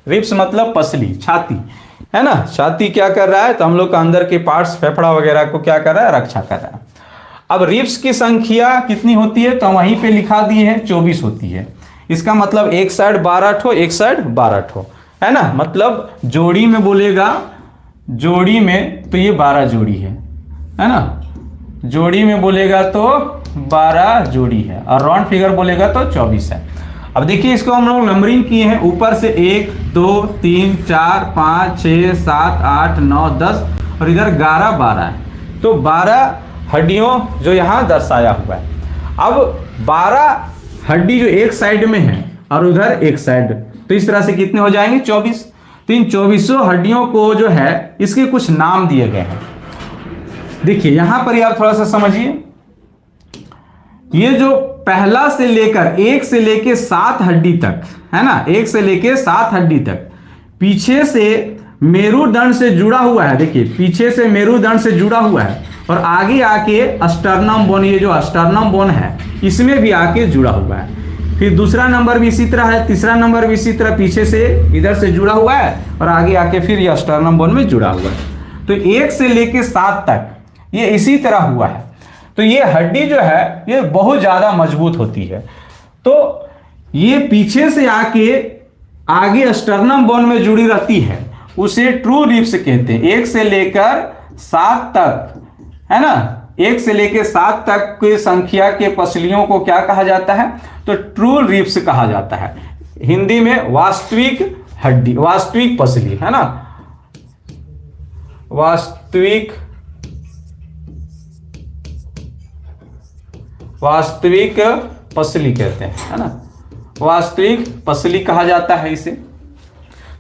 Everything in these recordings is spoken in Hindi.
रिब्स मतलब पसली, छाती, है ना। छाती क्या कर रहा है, तो हम लोग का अंदर के पार्ट्स, फेफड़ा वगैरह को क्या कर रहा है, रक्षा कर रहा है। अब रिब्स की संख्या कितनी होती है, तो वहीं पे लिखा दिए है 24 होती है। इसका मतलब एक साइड 12 ठो, एक साइड 12 ठो, है ना। मतलब जोड़ी में बोलेगा, जोड़ी में तो ये 12 जोड़ी है ना। जोड़ी में बोलेगा तो 12 जोड़ी है, और राउंड फिगर बोलेगा तो 24 है। अब देखिए इसको हम लोग नंबरिंग किए हैं, ऊपर से 1 2 3 4 5 6 7 8 9 10 और इधर 11 12 है। तो 12 हड्डियों जो यहाँ दर्शाया हुआ है। अब 12 हड्डी जो एक साइड में है और उधर एक साइड, तो इस तरह से कितने हो जाएंगे, 24। तो इन 24 हड्डियों को जो है इसके कुछ नाम दिए गए हैं। देखिए यहां पर आप थोड़ा सा समझिए, ये जो पहला से लेकर 1 से लेकर 7 हड्डी तक, है ना, 1 से लेकर 7 हड्डी तक पीछे से मेरुदंड से जुड़ा हुआ है। देखिए पीछे से मेरुदंड से जुड़ा हुआ है और आगे आके अस्टर्नम बोन, ये जो अस्टर्नम बोन है इसमें भी आके जुड़ा हुआ है। फिर दूसरा नंबर भी इसी तरह है, तीसरा नंबर भी इसी तरह पीछे से इधर से जुड़ा हुआ है और आगे आके फिर ये अस्टर्नम बोन में जुड़ा हुआ है। तो 1 से लेकर 7 तक ये इसी तरह हुआ है। तो ये हड्डी जो है ये बहुत ज्यादा मजबूत होती है। तो ये पीछे से आके आगे अस्टर्नम बोन में जुड़ी रहती है, उसे ट्रू रिब्स कहते हैं। 1 से लेकर 7 तक, है ना, 1 से लेकर 7 तक की संख्या के पसलियों को क्या कहा जाता है, तो ट्रू रिब्स कहा जाता है। हिंदी में वास्तविक हड्डी, वास्तविक पसली, है ना, वास्तविक पसली कहते हैं, है ना, वास्तविक पसली कहा जाता है इसे।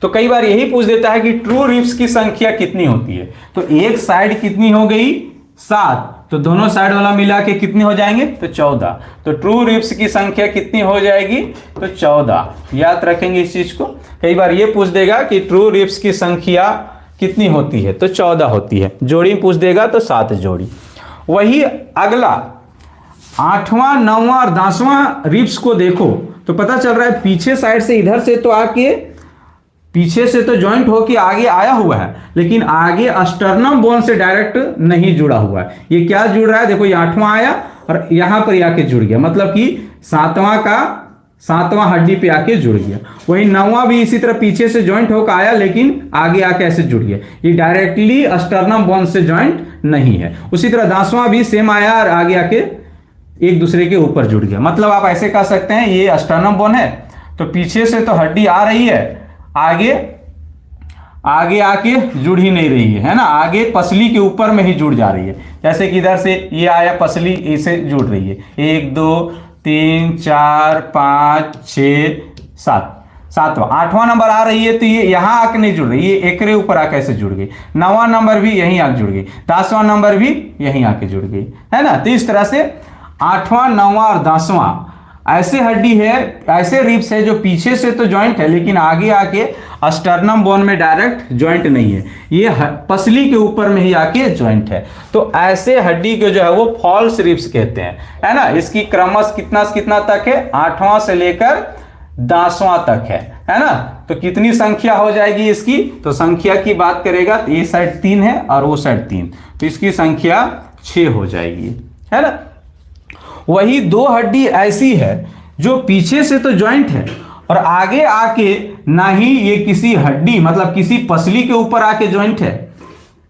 तो कई बार यही पूछ देता है कि ट्रू रिब्स की संख्या कितनी होती है, तो एक साइड कितनी हो गई, 7, तो दोनों साइड वाला मिला के कितने हो जाएंगे, तो 14। तो ट्रू रिब्स की संख्या कितनी हो जाएगी, तो 14। याद रखेंगे इस चीज को। कई बार ये पूछ देगा कि ट्रू रिब्स की संख्या कितनी होती है, तो 14 होती है। जोड़ी पूछ देगा तो 7 जोड़ी। वही अगला 8वां 9वां और 10वां रिब्स को देखो तो पता चल रहा है पीछे साइड से इधर से तो आके पीछे से तो ज्वाइंट होके आगे आया हुआ है, लेकिन आगे अस्टर्नम बोन से डायरेक्ट नहीं जुड़ा हुआ है। ये क्या जुड़ रहा है, देखो ये 8वां आया और यहां पर आके जुड़ गया, मतलब कि 7वां हड्डी पे आके जुड़ गया। वही 9वां भी इसी तरह पीछे से ज्वाइंट होकर आया लेकिन आगे आके ऐसे जुड़ गया, ये डायरेक्टली अस्टर्नम बोन से ज्वाइंट नहीं है। उसी तरह 10वां भी सेम आया और आगे आके एक दूसरे के ऊपर जुड़ गया। मतलब आप ऐसे कह सकते हैं ये अस्टर्नम बोन है तो पीछे से तो हड्डी आ रही है, आगे आके जुड़ ही नहीं रही है ना, आगे पसली के ऊपर में ही जुड़ जा रही है। जैसे कि इधर से ये आया पसली, इसे जुड़ रही है, 1 2 3 4 5 6 7, 7वां 8वां नंबर आ रही है तो ये यहां आके नहीं जुड़ रही, ये एकरे ऊपर आके ऐसे जुड़ गई। 9वां नंबर भी यहीं आके जुड़ गई, 10वां नंबर भी यहीं आके जुड़ गई, है ना। तो इस तरह से 8वां 9वां और 10वां ऐसे हड्डी है, ऐसे रिब्स है जो पीछे से तो ज्वाइंट है लेकिन आगे आके अस्टर्नम बोन में डायरेक्ट ज्वाइंट नहीं है, ये पसली के ऊपर में ही आके ज्वाइंट है। तो ऐसे हड्डी को जो है वो फॉल्स रिब्स कहते हैं, है ना। इसकी क्रमश कितना से कितना तक है, 8वां से लेकर 10वां तक है ना। तो कितनी संख्या हो जाएगी इसकी, तो संख्या की बात करेगा तो ये साइड 3 है और वो साइड 3, तो इसकी संख्या 6 हो जाएगी, है ना। वही 2 हड्डी ऐसी है जो पीछे से तो ज्वाइंट है और आगे आके ना ही ये किसी हड्डी मतलब किसी पसली के ऊपर आके ज्वाइंट है,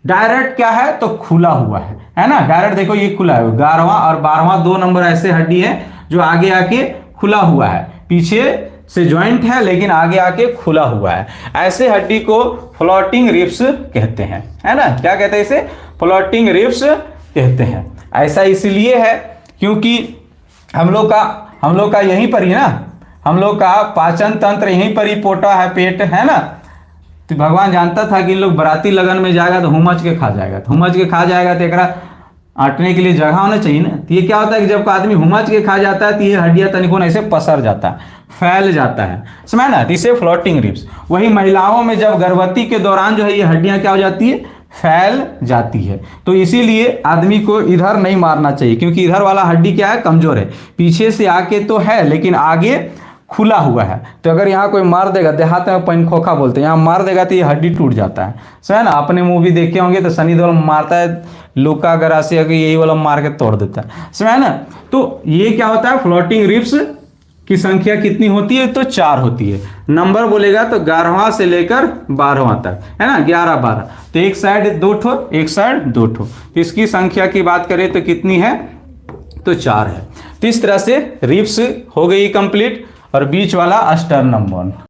डायरेक्ट क्या है तो खुला हुआ है ना। डायरेक्ट देखो ये खुला है, 11वां और 12वां 2 नंबर ऐसे हड्डी है जो आगे आके खुला हुआ है, पीछे से ज्वाइंट है लेकिन आगे आके खुला हुआ है। ऐसे हड्डी को फ्लोटिंग रिब्स कहते हैं, है ना। क्या कहते हैं इसे, फ्लोटिंग रिब्स कहते हैं। ऐसा इसलिए है क्योंकि हम लोग का यहीं पर ही ना, हम लोग का पाचन तंत्र यहीं पर ही पोटा है, पेट है ना। तो भगवान जानता था कि इन लोग बराती लगन में जाएगा तो हुमच के खा जाएगा, तो हुमच के खा जाएगा तो एकरा आटने के लिए जगह होना चाहिए ना। तो ये क्या होता है कि जब आदमी हुमच के खा जाता है तो ये हड्डियां तनिकों ऐसे पसर जाता है, फैल जाता है, समझ ना, इसे फ्लोटिंग रिब्स। वही महिलाओं में जब गर्भवती के दौरान जो है ये हड्डियां क्या हो जाती है, फैल जाती है। तो इसीलिए आदमी को इधर नहीं मारना चाहिए क्योंकि इधर वाला हड्डी क्या है, कमजोर है, पीछे से आके तो है लेकिन आगे खुला हुआ है, तो अगर यहाँ कोई मार देगा, देहात में पंखोखा बोलते हैं, यहाँ मार देगा तो ये हड्डी टूट जाता है। सो है ना, आपने मूवी देखे होंगे तो सनी देओल मारता है लुका गरासिया को, यही वाला मार के तोड़ देता है। सो है ना, तो ये क्या होता है, फ्लोटिंग रिब्स की संख्या कितनी होती है, तो 4 होती है। नंबर बोलेगा तो 11वां से लेकर 12वां तक, है ना, 11 12, तो एक साइड 2 ठो, एक साइड 2 ठो। इसकी संख्या की बात करें तो कितनी है, तो 4 है। तो इस तरह से रिब्स हो गई कंप्लीट, और बीच वाला स्टर्नम बोन।